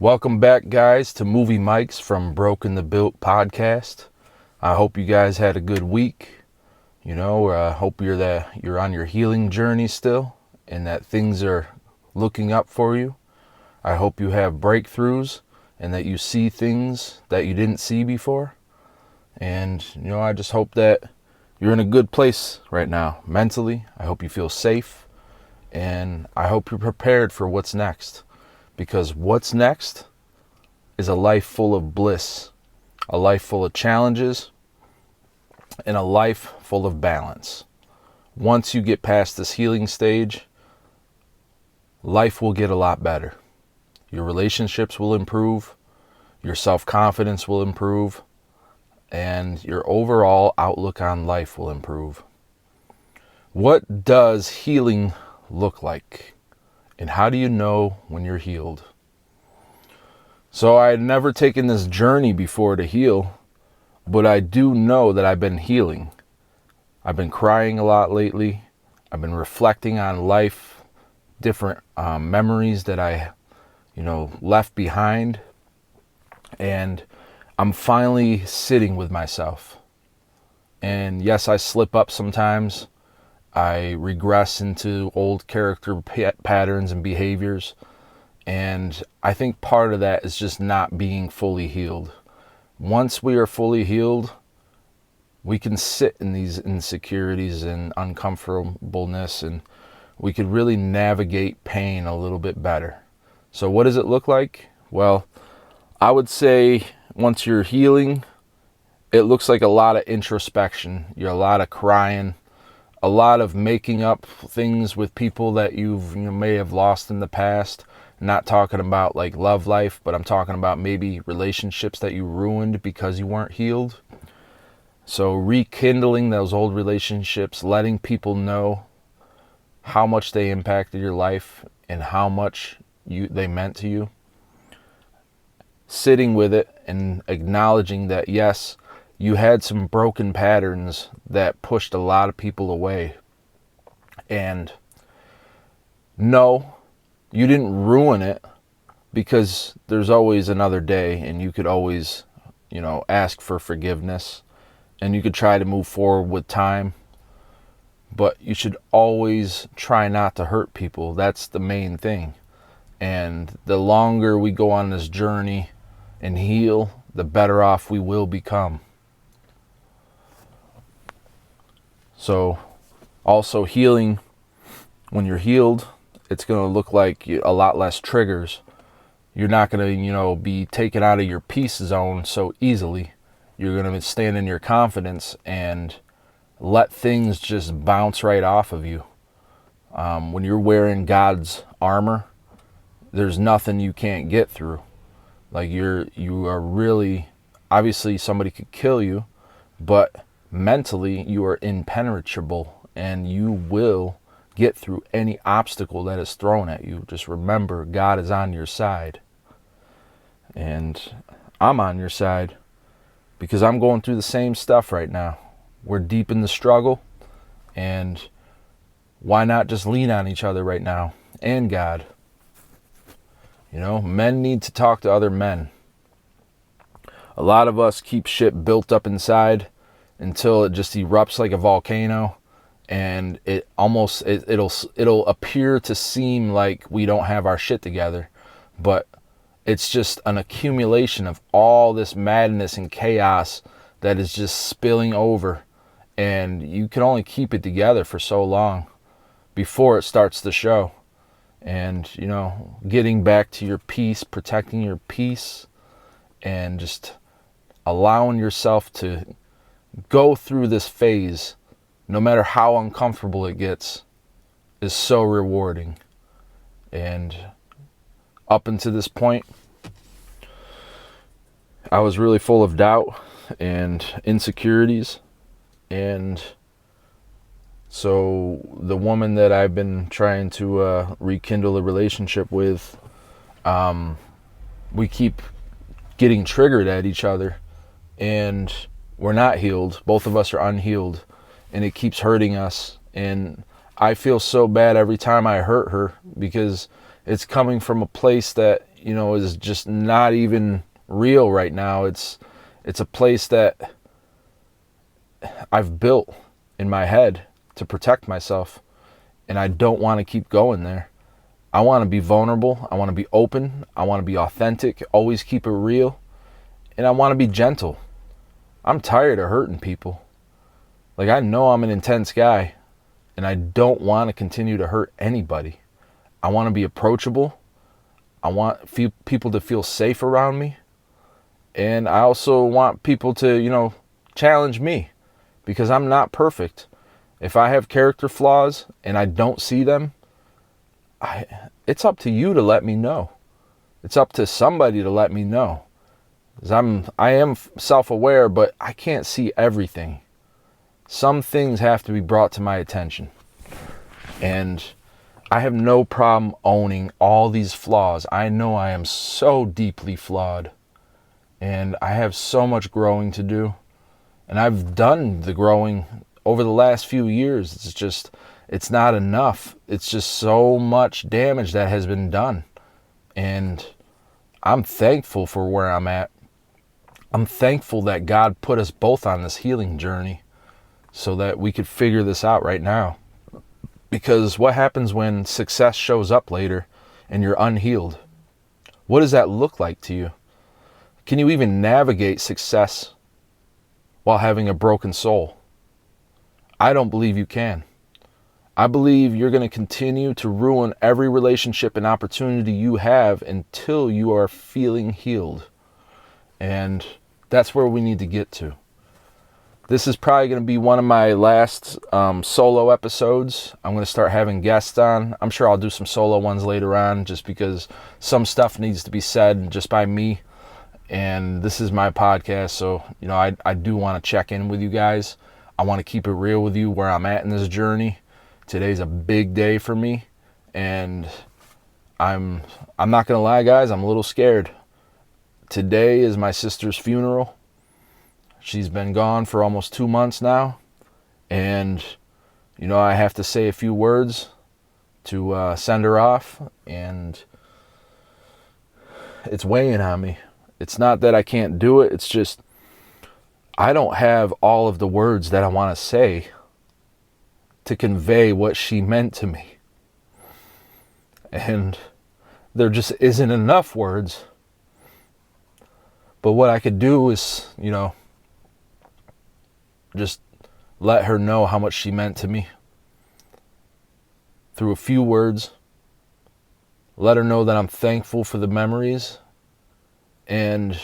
Welcome back, guys, to Movie Mics from Broken the Built podcast. I hope you guys had a good week. I hope you're on your healing journey still and that things are looking up for you. I hope you have breakthroughs and that you see things that you didn't see before. And, I just hope that you're in a good place right now mentally. I hope you feel safe, and I hope you're prepared for what's next. Because what's next is a life full of bliss, a life full of challenges, and a life full of balance. Once you get past this healing stage, life will get a lot better. Your relationships will improve, your self-confidence will improve, and your overall outlook on life will improve. What does healing look like? And how do you know when you're healed? So I had never taken this journey before to heal, but I do know that I've been healing. I've been crying a lot lately. I've been reflecting on life, different memories that I, left behind. And I'm finally sitting with myself. And yes, I slip up sometimes. I regress into old character patterns and behaviors. And I think part of that is just not being fully healed. Once we are fully healed, we can sit in these insecurities and uncomfortableness, and we could really navigate pain a little bit better. So what does it look like? Well, I would say once you're healing, it looks like a lot of introspection. You're a lot of crying, a lot of making up things with people that you may have lost in the past. Not talking about like love life, but I'm talking about maybe relationships that you ruined because you weren't healed. So rekindling those old relationships, letting people know how much they impacted your life and how much they meant to you. Sitting with it and acknowledging that, yes, you had some broken patterns that pushed a lot of people away. And no, you didn't ruin it, because there's always another day, and you could always, ask for forgiveness, and you could try to move forward with time. But you should always try not to hurt people. That's the main thing. And the longer we go on this journey and heal, the better off we will become. So also healing, when you're healed, it's going to look like a lot less triggers. You're not going to, be taken out of your peace zone so easily. You're going to stand in your confidence and let things just bounce right off of you. When you're wearing God's armor, there's nothing you can't get through. Like you are really, obviously somebody could kill you, but mentally you are impenetrable, and you will get through any obstacle that is thrown at you. Just remember, God is on your side. And I'm on your side because I'm going through the same stuff right now. We're deep in the struggle, and why not just lean on each other right now and God? Men need to talk to other men. A lot of us keep shit built up inside until it just erupts like a volcano, and it'll appear to seem like we don't have our shit together, but it's just an accumulation of all this madness and chaos that is just spilling over, and you can only keep it together for so long before it starts to show. And getting back to your peace, protecting your peace, and just allowing yourself to go through this phase, no matter how uncomfortable it gets, is so rewarding. And up until this point, I was really full of doubt and insecurities. And so the woman that I've been trying to rekindle a relationship with, we keep getting triggered at each other, and we're not healed. Both of us are unhealed, and it keeps hurting us. And I feel so bad every time I hurt her, because it's coming from a place that, is just not even real right now. It's a place that I've built in my head to protect myself, and I don't want to keep going there. I want to be vulnerable. I want to be open. I want to be authentic, always keep it real, and I want to be gentle. I'm tired of hurting people. Like, I know I'm an intense guy, and I don't want to continue to hurt anybody. I want to be approachable. I want people to feel safe around me. And I also want people to, challenge me, because I'm not perfect. If I have character flaws and I don't see them, it's up to you to let me know. It's up to somebody to let me know. Because I am self-aware, but I can't see everything. Some things have to be brought to my attention. And I have no problem owning all these flaws. I know I am so deeply flawed. And I have so much growing to do. And I've done the growing over the last few years. It's not enough. It's just so much damage that has been done. And I'm thankful for where I'm at. I'm thankful that God put us both on this healing journey so that we could figure this out right now. Because what happens when success shows up later and you're unhealed? What does that look like to you? Can you even navigate success while having a broken soul? I don't believe you can. I believe you're going to continue to ruin every relationship and opportunity you have until you are feeling healed. And that's where we need to get to. This is probably going to be one of my last solo episodes. I'm going to start having guests on. I'm sure I'll do some solo ones later on, just because some stuff needs to be said just by me. And this is my podcast, so I do want to check in with you guys. I want to keep it real with you where I'm at in this journey. Today's a big day for me, and I'm not going to lie, guys, I'm a little scared. Today is my sister's funeral. She's been gone for almost 2 months now, and I have to say a few words to send her off, and it's weighing on me. It's not that I can't do it, it's just I don't have all of the words that I want to say to convey what she meant to me. And there just isn't enough words. But what I could do is, just let her know how much she meant to me through a few words. Let her know that I'm thankful for the memories, and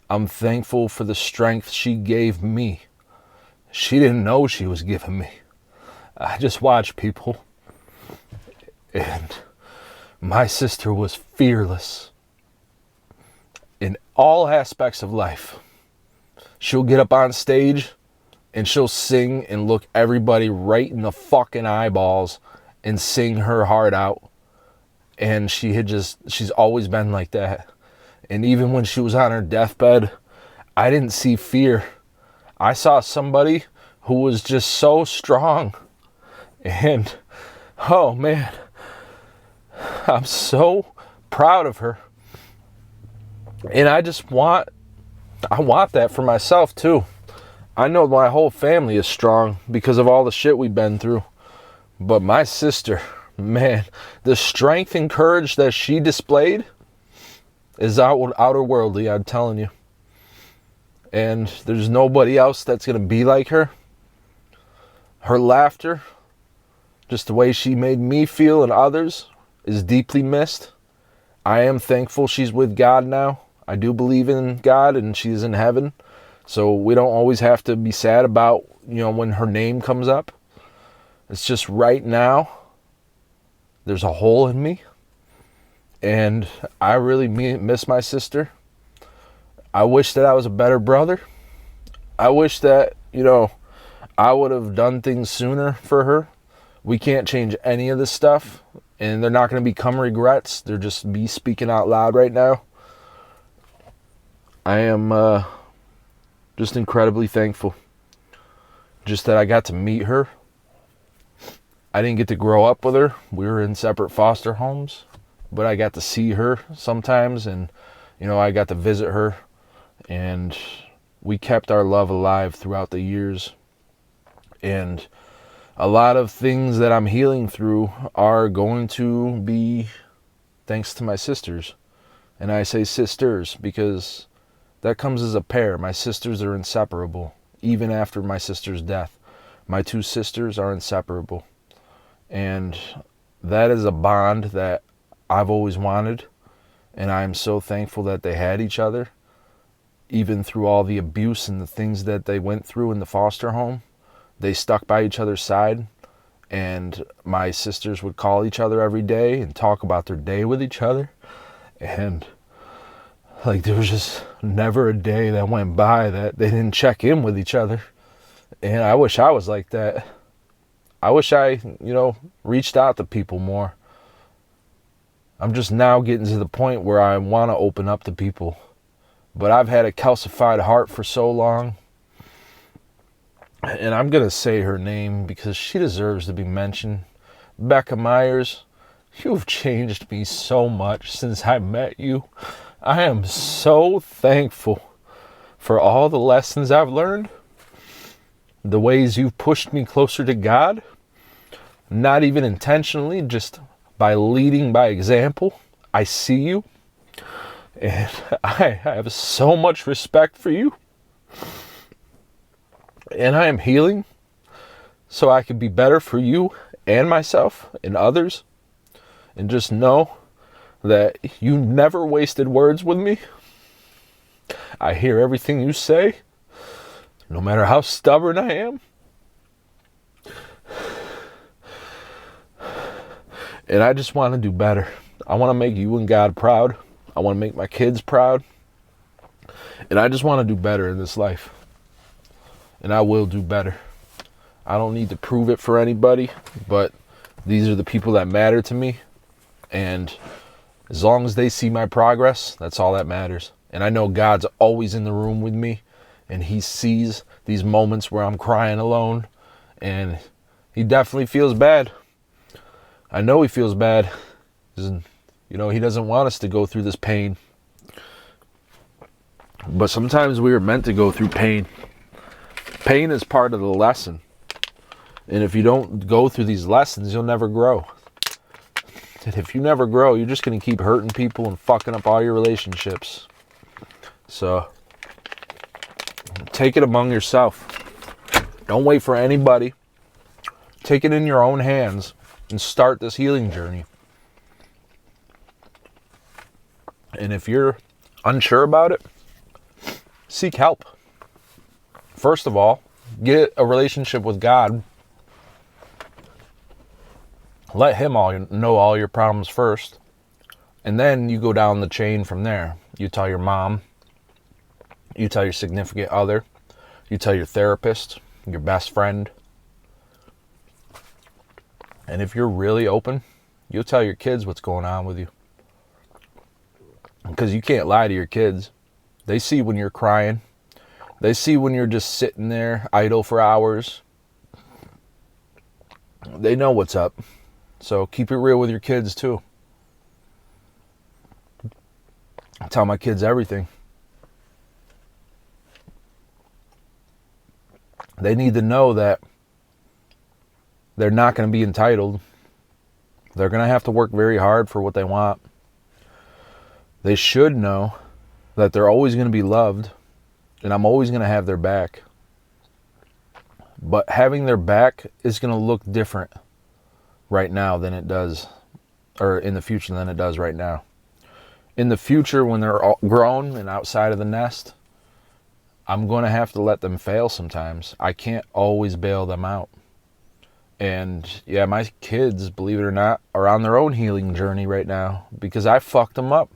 I'm thankful for the strength she gave me. She didn't know she was giving me. I just watched people, and my sister was fearless in all aspects of life. She'll get up on stage and she'll sing and look everybody right in the fucking eyeballs and sing her heart out. And she's always been like that. And even when she was on her deathbed, I didn't see fear. I saw somebody who was just so strong. And, oh man, I'm so proud of her. And I want that for myself too. I know my whole family is strong because of all the shit we've been through. But my sister, man, the strength and courage that she displayed is outer worldly, I'm telling you. And there's nobody else that's going to be like her. Her laughter, just the way she made me feel and others, is deeply missed. I am thankful she's with God now. I do believe in God and she's in heaven. So we don't always have to be sad about, when her name comes up. It's just right now, there's a hole in me. And I really miss my sister. I wish that I was a better brother. I wish that, I would have done things sooner for her. We can't change any of this stuff. And they're not going to become regrets. They're just me speaking out loud right now. I am just incredibly thankful. Just that I got to meet her. I didn't get to grow up with her. We were in separate foster homes. but I got to see her sometimes, and I got to visit her, and we kept our love alive throughout the years. And a lot of things that I'm healing through are going to be thanks to my sisters. And I say sisters because that comes as a pair. My sisters are inseparable. Even after my sister's death, my two sisters are inseparable. And that is a bond that I've always wanted. And I'm so thankful that they had each other. Even through all the abuse and the things that they went through in the foster home, they stuck by each other's side. And my sisters would call each other every day and talk about their day with each other. And like, there was just never a day that went by that they didn't check in with each other. And I wish I was like that. I wish I, reached out to people more. I'm just now getting to the point where I want to open up to people. But I've had a calcified heart for so long. And I'm going to say her name because she deserves to be mentioned. Becca Myers, you've changed me so much since I met you. I am so thankful for all the lessons I've learned. The ways you've pushed me closer to God. Not even intentionally, just by leading by example. I see you. And I have so much respect for you. And I am healing so I can be better for you and myself and others. And just know that you never wasted words with me. I hear everything you say, no matter how stubborn I am. And I just want to do better. I want to make you and God proud. I want to make my kids proud. And I just want to do better in this life. And I will do better. I don't need to prove it for anybody, but these are the people that matter to me. And as long as they see my progress, that's all that matters. And I know God's always in the room with me, and he sees these moments where I'm crying alone, and he definitely feels bad. I know he feels bad. He doesn't want us to go through this pain. But sometimes we are meant to go through pain. Pain is part of the lesson. And if you don't go through these lessons, you'll never grow. And if you never grow, you're just going to keep hurting people and fucking up all your relationships. So, take it among yourself. Don't wait for anybody. Take it in your own hands and start this healing journey. And if you're unsure about it, seek help. First of all, get a relationship with God. Let him know all your problems first. And then you go down the chain from there. You tell your mom. You tell your significant other. You tell your therapist, your best friend. And if you're really open, you'll tell your kids what's going on with you. Because you can't lie to your kids. They see when you're crying. They see when you're just sitting there idle for hours. They know what's up. So keep it real with your kids too. I tell my kids everything. They need to know that they're not going to be entitled. They're going to have to work very hard for what they want. They should know that they're always going to be loved. And I'm always going to have their back. But having their back is going to look different right now than it does, or in the future than it does right now. In the future, when they're all grown and outside of the nest, I'm going to have to let them fail sometimes. I can't always bail them out. And yeah, my kids, believe it or not, are on their own healing journey right now because I fucked them up.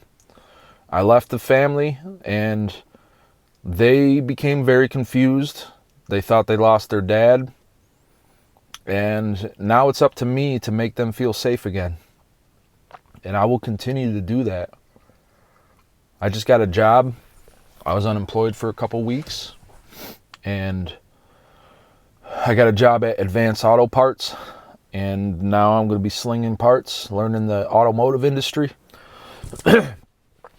I left the family and they became very confused. They thought they lost their dad. And now it's up to me to make them feel safe again. And I will continue to do that. I just got a job. I was unemployed for a couple weeks. And I got a job at Advanced Auto Parts. And now I'm going to be slinging parts, learning the automotive industry.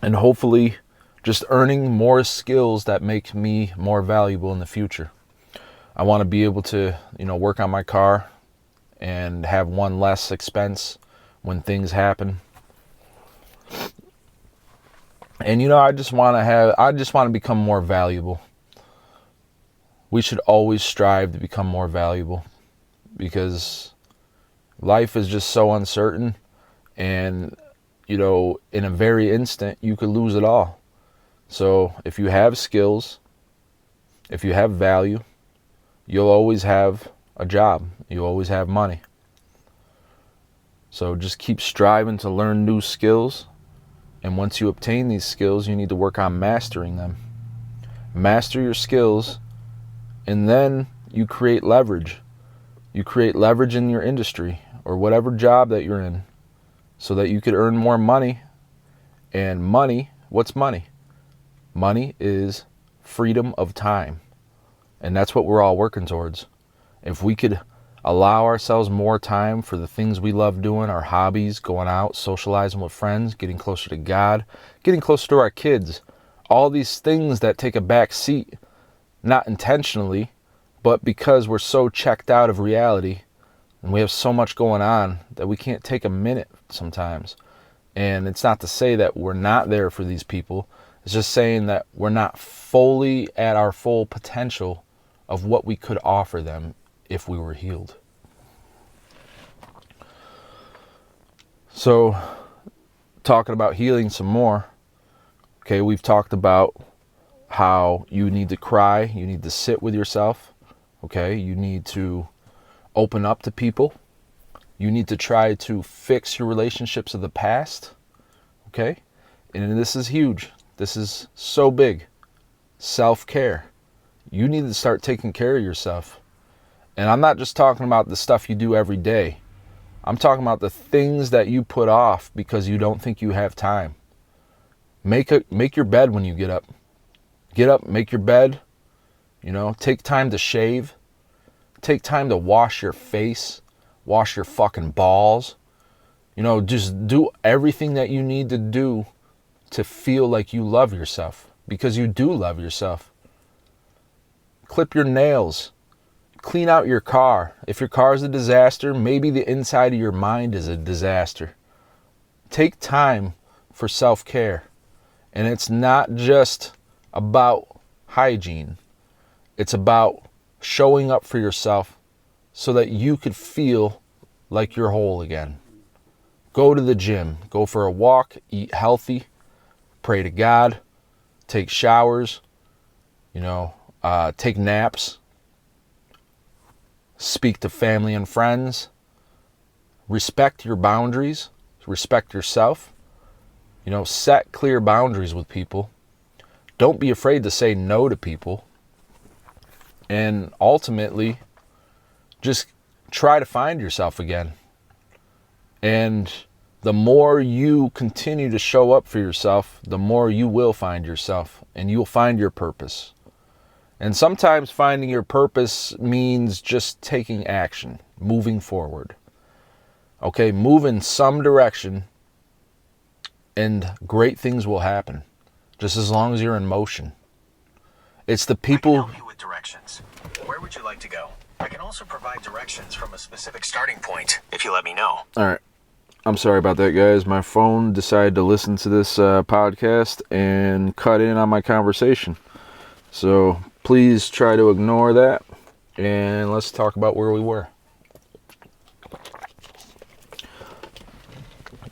and hopefully just earning more skills that make me more valuable in the future. I want to be able to, work on my car and have one less expense when things happen. And I just want to become more valuable. We should always strive to become more valuable because life is just so uncertain, and in a very instant you could lose it all. So if you have skills, if you have value, you'll always have a job. You'll always have money. So just keep striving to learn new skills. And once you obtain these skills, you need to work on mastering them. Master your skills, and then you create leverage. You create leverage in your industry or whatever job that you're in so that you could earn more money. And money, what's money? Money is freedom of time. And that's what we're all working towards. If we could allow ourselves more time for the things we love doing, our hobbies, going out, socializing with friends, getting closer to God, getting closer to our kids, all these things that take a back seat, not intentionally, but because we're so checked out of reality and we have so much going on that we can't take a minute sometimes. And it's not to say that we're not there for these people. It's just saying that we're not fully at our full potential of what we could offer them if we were healed. So, talking about healing some more. Okay, we've talked about how you need to cry, you need to sit with yourself. Okay, you need to open up to people. You need to try to fix your relationships of the past. Okay, and this is huge. This is so big. Self-care. You need to start taking care of yourself. And I'm not just talking about the stuff you do every day. I'm talking about the things that you put off because you don't think you have time. Make your bed when you get up. Get up, make your bed. Take time to shave. Take time to wash your face. Wash your fucking balls. Just do everything that you need to do to feel like you love yourself. Because you do love yourself. Clip your nails. Clean out your car. If your car is a disaster, maybe the inside of your mind is a disaster. Take time for self-care. And it's not just about hygiene. It's about showing up for yourself so that you could feel like you're whole again. Go to the gym. Go for a walk. Eat healthy. Pray to God. Take showers. Take naps. Speak to family and friends. Respect your boundaries. Respect yourself. Set clear boundaries with people. Don't be afraid to say no to people. And ultimately, just try to find yourself again. And the more you continue to show up for yourself, the more you will find yourself and you'll find your purpose. And sometimes finding your purpose means just taking action, moving forward. Okay, move in some direction and great things will happen, just as long as you're in motion. It's the people... I can help you with directions. Where would you like to go? I can also provide directions from a specific starting point, if you let me know. All right. I'm sorry about that, guys. My phone decided to listen to this podcast and cut in on my conversation. So please try to ignore that, and let's talk about where we were.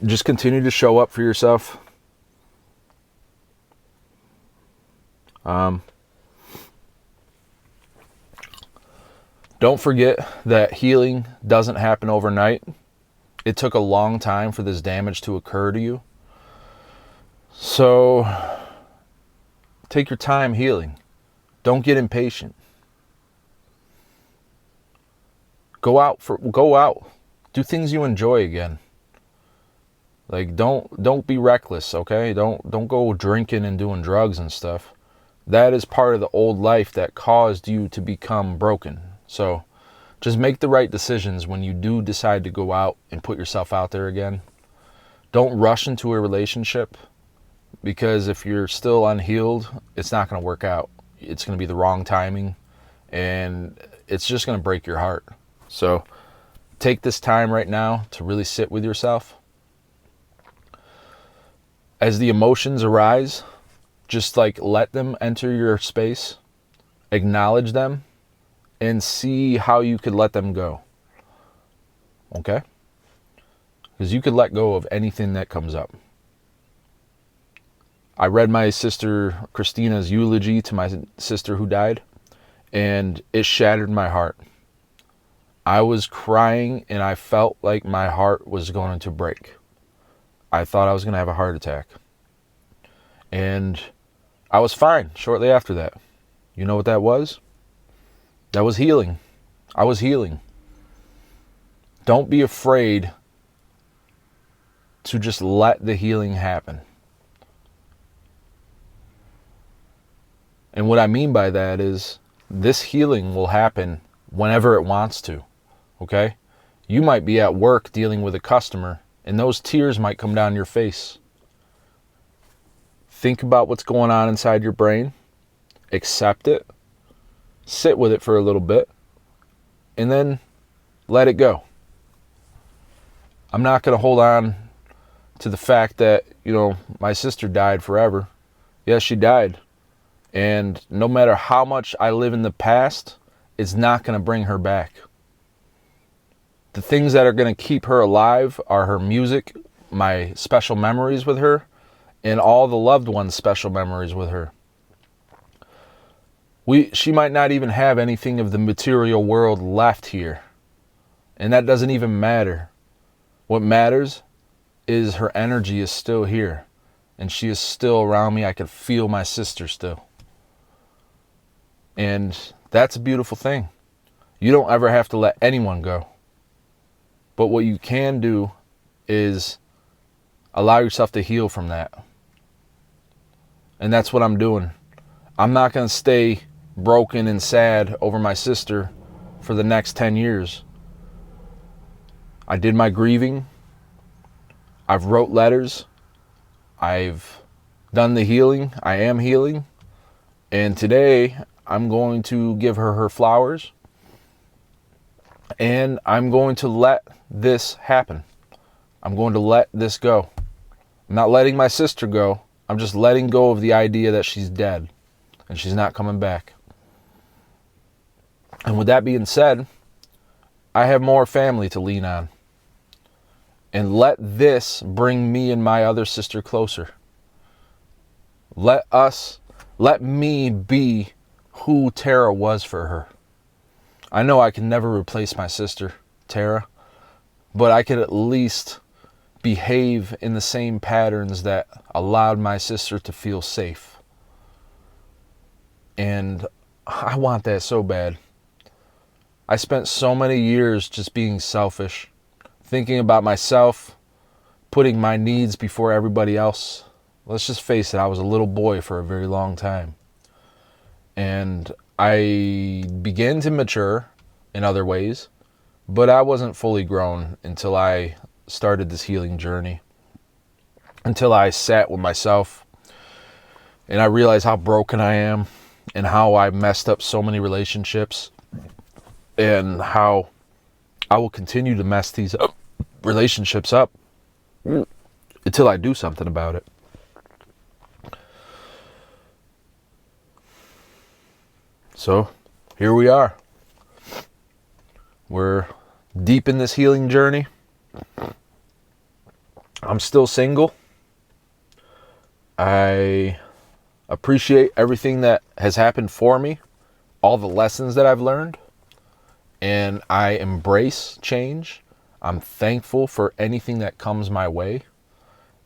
Just continue to show up for yourself. Don't forget that healing doesn't happen overnight. It took a long time for this damage to occur to you. So take your time healing. Don't get impatient. Go out. Do things you enjoy again. Like don't be reckless, okay? Don't go drinking and doing drugs and stuff. That is part of the old life that caused you to become broken. So just make the right decisions when you do decide to go out and put yourself out there again. Don't rush into a relationship, because if you're still unhealed, it's not going to work out. It's going to be the wrong timing, and it's just going to break your heart. So take this time right now to really sit with yourself. As the emotions arise, just like let them enter your space, acknowledge them, and see how you could let them go. Okay? Because you could let go of anything that comes up. I read my sister Christina's eulogy to my sister who died, and it shattered my heart. I was crying and I felt like my heart was going to break. I thought I was going to have a heart attack. And I was fine shortly after that. You know what that was? That was healing. I was healing. Don't be afraid to just let the healing happen. And what I mean by that is this healing will happen whenever it wants to. Okay? You might be at work dealing with a customer, and those tears might come down your face. Think about what's going on inside your brain. Accept it. Sit with it for a little bit. And then let it go. I'm not going to hold on to the fact that, my sister died forever. Yes, she died. And no matter how much I live in the past, it's not going to bring her back. The things that are going to keep her alive are her music, my special memories with her, and all the loved ones' special memories with her. She might not even have anything of the material world left here. And that doesn't even matter. What matters is her energy is still here. And she is still around me. I can feel my sister still. And that's a beautiful thing. You don't ever have to let anyone go. But what you can do is allow yourself to heal from that. And that's what I'm doing. I'm not going to stay broken and sad over my sister for the next 10 years. I did my grieving. I've wrote letters. I've done the healing. I am healing. And today I'm going to give her her flowers. And I'm going to let this happen. I'm going to let this go. I'm not letting my sister go. I'm just letting go of the idea that she's dead and she's not coming back. And with that being said, I have more family to lean on. And let this bring me and my other sister closer. Let me be who Tara was for her. I know I can never replace my sister, Tara, but I could at least behave in the same patterns that allowed my sister to feel safe. And I want that so bad. I spent so many years just being selfish, thinking about myself, putting my needs before everybody else. Let's just face it, I was a little boy for a very long time. And I began to mature in other ways, but I wasn't fully grown until I started this healing journey. Until I sat with myself and I realized how broken I am and how I messed up so many relationships and how I will continue to mess these relationships up until I do something about it. So here we are. We're deep in this healing journey. I'm still single. I appreciate everything that has happened for me, all the lessons that I've learned, and I embrace change. I'm thankful for anything that comes my way,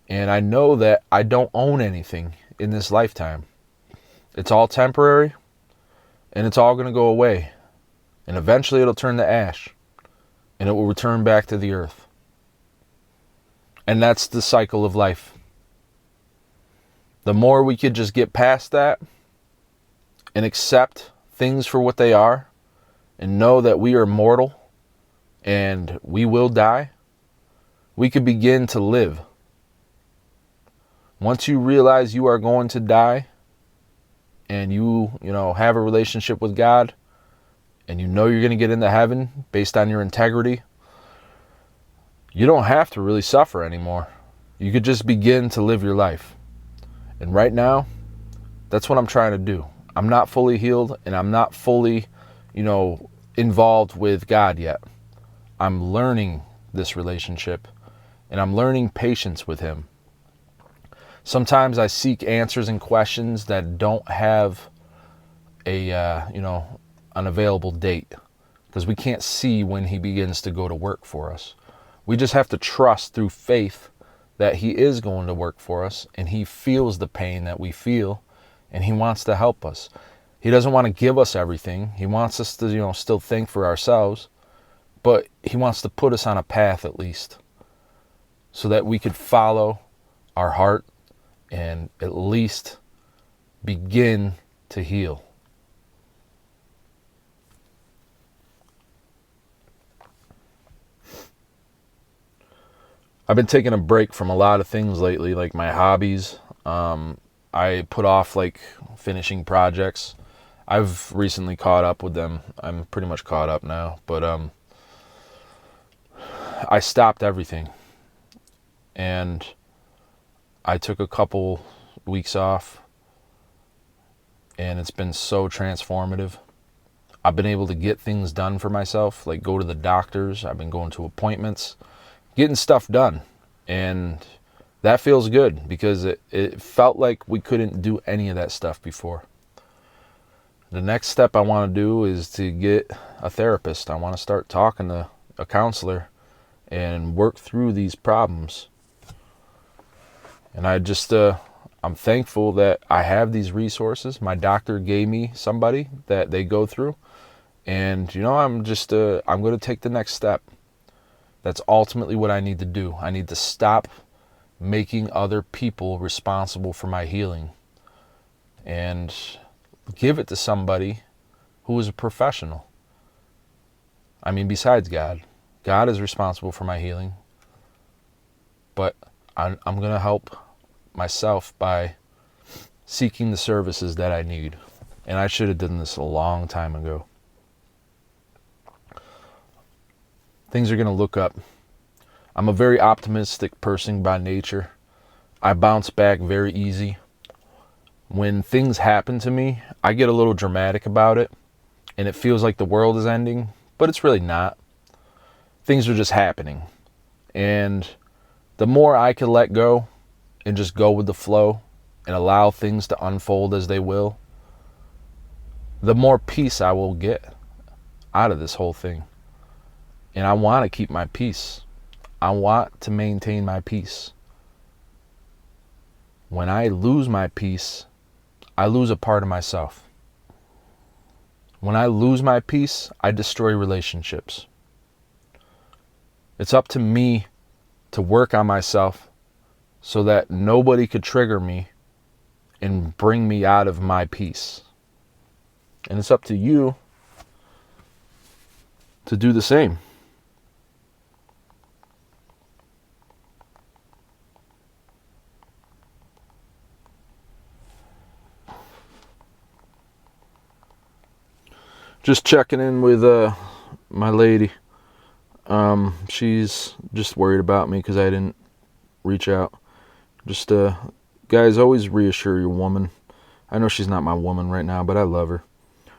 and I know that I don't own anything in this lifetime. It's all temporary, and it's all going to go away, and eventually it'll turn to ash, and it will return back to the earth. And that's the cycle of life. The more we could just get past that and accept things for what they are and know that we are mortal and we will die, we could begin to live. Once you realize you are going to die and you have a relationship with God and you know you're going to get into heaven based on your integrity, you don't have to really suffer anymore. You could just begin to live your life. And right now, that's what I'm trying to do. I'm not fully healed and I'm not fully, involved with God yet. I'm learning this relationship and I'm learning patience with Him. Sometimes I seek answers and questions that don't have an available date, because we can't see when He begins to go to work for us. We just have to trust through faith that He is going to work for us, and He feels the pain that we feel, and He wants to help us. He doesn't want to give us everything. He wants us to, still think for ourselves, but He wants to put us on a path at least so that we could follow our heart and at least begin to heal. I've been taking a break from a lot of things lately, like my hobbies. I put off finishing projects. I've recently caught up with them. I'm pretty much caught up now, but I stopped everything and I took a couple weeks off, and it's been so transformative. I've been able to get things done for myself, like go to the doctors. I've been going to appointments, getting stuff done. And that feels good because it felt like we couldn't do any of that stuff before. The next step I want to do is to get a therapist. I want to start talking to a counselor and work through these problems. And I'm thankful that I have these resources. My doctor gave me somebody that they go through. And, I'm going to take the next step. That's ultimately what I need to do. I need to stop making other people responsible for my healing and give it to somebody who is a professional. I mean, besides God. God is responsible for my healing. But I'm going to help myself by seeking the services that I need. And I should have done this a long time ago. Things are going to look up. I'm a very optimistic person by nature. I bounce back very easy. When things happen to me, I get a little dramatic about it, and it feels like the world is ending, but it's really not. Things are just happening. And the more I can let go and just go with the flow and allow things to unfold as they will, the more peace I will get out of this whole thing. And I want to keep my peace. I want to maintain my peace. When I lose my peace, I lose a part of myself. When I lose my peace, I destroy relationships. It's up to me to work on myself so that nobody could trigger me and bring me out of my peace. And it's up to you to do the same. Just checking in with my lady. She's just worried about me because I didn't reach out. Just guys, always reassure your woman. I know she's not my woman right now, but I love her.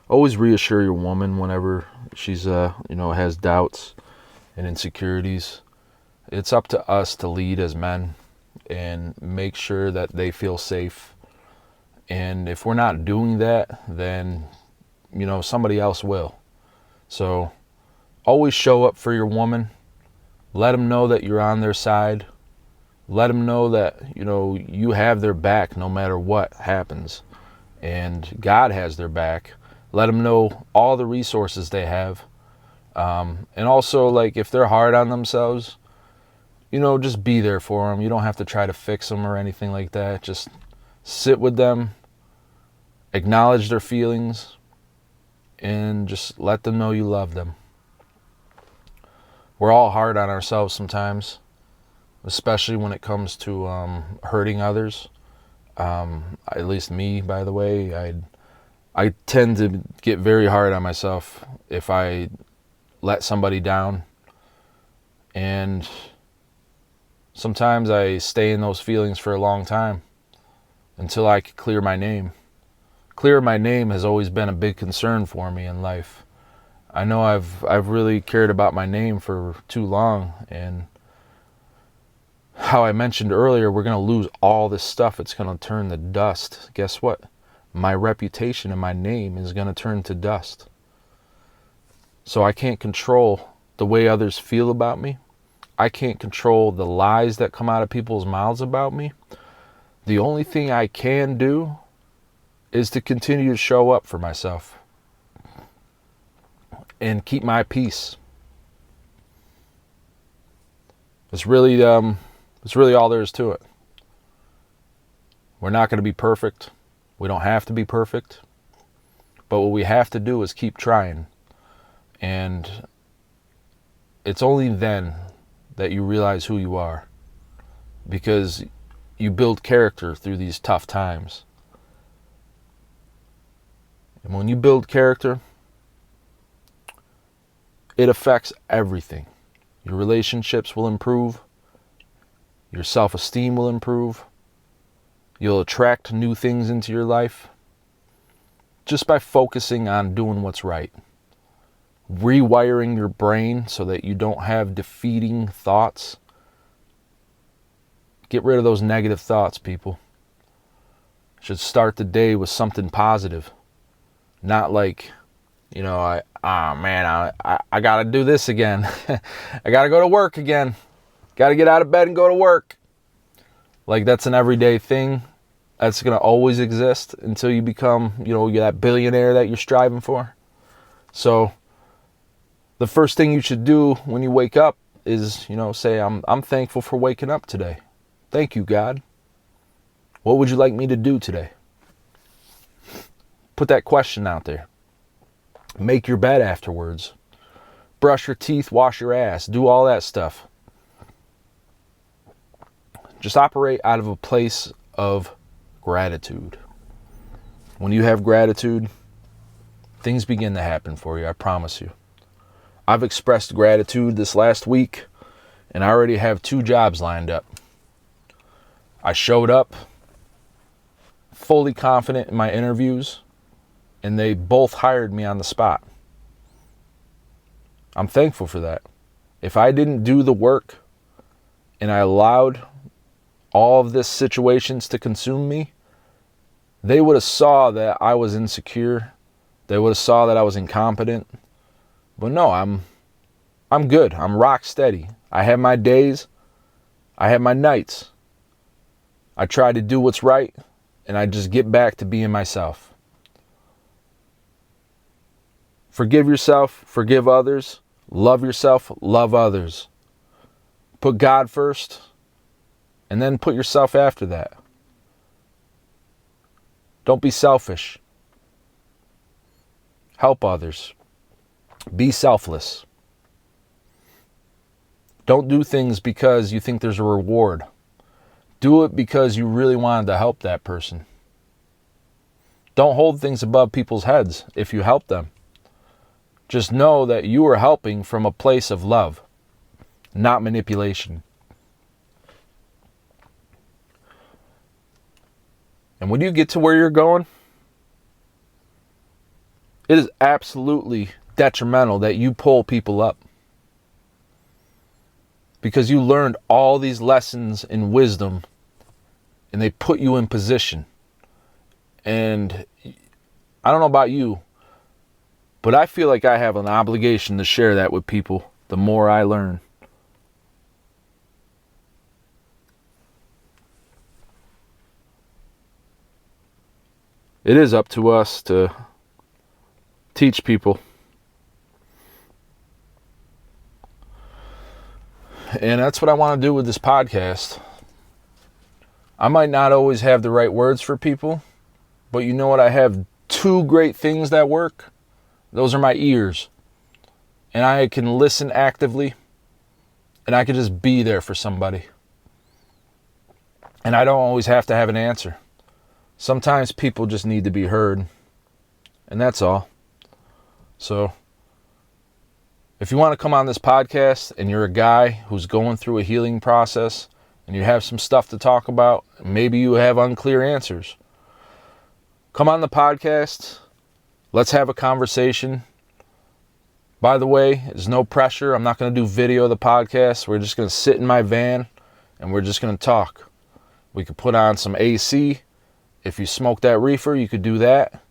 Always reassure your woman whenever she's has doubts and insecurities. It's up to us to lead as men and make sure that they feel safe. And if we're not doing that, then somebody else will. So always show up for your woman. Let them know that you're on their side. Let them know that, you have their back no matter what happens. And God has their back. Let them know all the resources they have. And also, if they're hard on themselves, just be there for them. You don't have to try to fix them or anything like that. Just sit with them, acknowledge their feelings, and just let them know you love them. We're all hard on ourselves sometimes, especially when it comes to hurting others. At least me, by the way, I tend to get very hard on myself if I let somebody down. And sometimes I stay in those feelings for a long time until I can clear my name. Clear my name has always been a big concern for me in life. I know I've really cared about my name for too long, and how I mentioned earlier, we're going to lose all this stuff. It's going to turn to dust. Guess what? My reputation and my name is going to turn to dust. So I can't control the way others feel about me. I can't control the lies that come out of people's mouths about me. The only thing I can do is to continue to show up for myself and keep my peace. It's really all there is to it. We're not going to be perfect. We don't have to be perfect. But what we have to do is keep trying. And it's only then that you realize who you are, because you build character through these tough times. And when you build character, it affects everything. Your relationships will improve. Your self-esteem will improve. You'll attract new things into your life just by focusing on doing what's right. Rewiring your brain so that you don't have defeating thoughts. Get rid of those negative thoughts, people. Should start the day with something positive. Not like, I got to do this again. I got to go to work again. Got to get out of bed and go to work. Like, that's an everyday thing. That's going to always exist until you become, you're that billionaire that you're striving for. So the first thing you should do when you wake up is, say, I'm thankful for waking up today. Thank you, God. What would you like me to do today? Put that question out there. Make your bed afterwards. Brush your teeth, wash your ass, do all that stuff. Just operate out of a place of gratitude. When you have gratitude, things begin to happen for you, I promise you. I've expressed gratitude this last week, and I already have 2 jobs lined up. I showed up fully confident in my interviews, and they both hired me on the spot. I'm thankful for that. If I didn't do the work and I allowed all of this situations to consume me, they would have saw that I was insecure. They would have saw that I was incompetent. But no, I'm good. I'm rock steady. I have my days. I have my nights. I try to do what's right, and I just get back to being myself. Forgive yourself, forgive others, love yourself, love others. Put God first, and then put yourself after that. Don't be selfish. Help others. Be selfless. Don't do things because you think there's a reward. Do it because you really wanted to help that person. Don't hold things above people's heads if you help them. Just know that you are helping from a place of love, not manipulation. And when you get to where you're going, it is absolutely detrimental that you pull people up. Because you learned all these lessons in wisdom, and they put you in position. And I don't know about you, but I feel like I have an obligation to share that with people the more I learn. It is up to us to teach people. And that's what I want to do with this podcast. I might not always have the right words for people, but you know what? I have 2 great things that work. Those are my ears. And I can listen actively, and I can just be there for somebody. And I don't always have to have an answer. Sometimes people just need to be heard, and that's all. So if you want to come on this podcast and you're a guy who's going through a healing process and you have some stuff to talk about, maybe you have unclear answers, come on the podcast. Let's have a conversation. By the way, there's no pressure. I'm not going to do video of the podcast. We're just going to sit in my van and we're just going to talk. We could put on some AC. If you smoke that reefer, you could do that.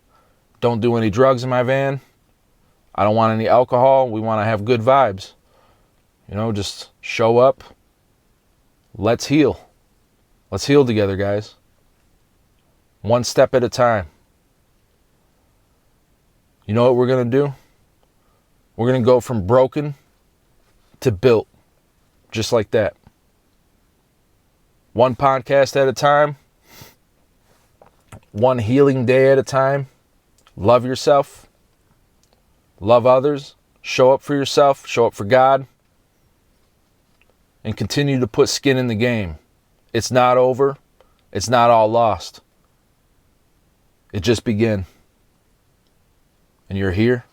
Don't do any drugs in my van. I don't want any alcohol. We want to have good vibes. Just show up. Let's heal. Let's heal together, guys. One step at a time. You know what we're going to do? We're going to go from broken to built. Just like that. One podcast at a time. One healing day at a time. Love yourself. Love others. Show up for yourself. Show up for God. And continue to put skin in the game. It's not over. It's not all lost. It just began. And you're here.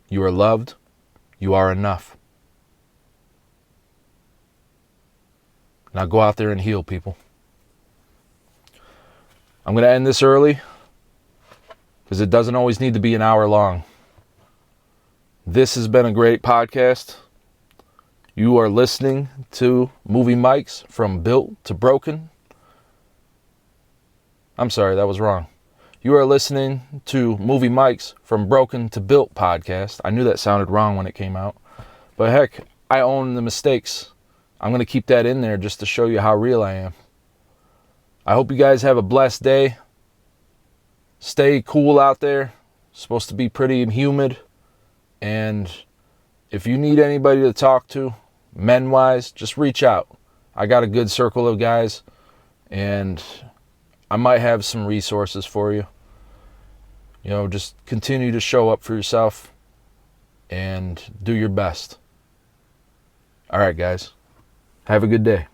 You are loved. You are enough. Now go out there and heal, people. I'm going to end this early because it doesn't always need to be an hour long. This has been a great podcast. You are listening to Movie Mics from Built to Broken. I'm sorry, that was wrong. You are listening to Movie Mics from Broken to Built podcast. I knew that sounded wrong when it came out. But heck, I own the mistakes. I'm going to keep that in there just to show you how real I am. I hope you guys have a blessed day. Stay cool out there. It's supposed to be pretty humid. And if you need anybody to talk to, men-wise, just reach out. I got a good circle of guys. And I might have some resources for you. Just continue to show up for yourself and do your best. All right, guys. Have a good day.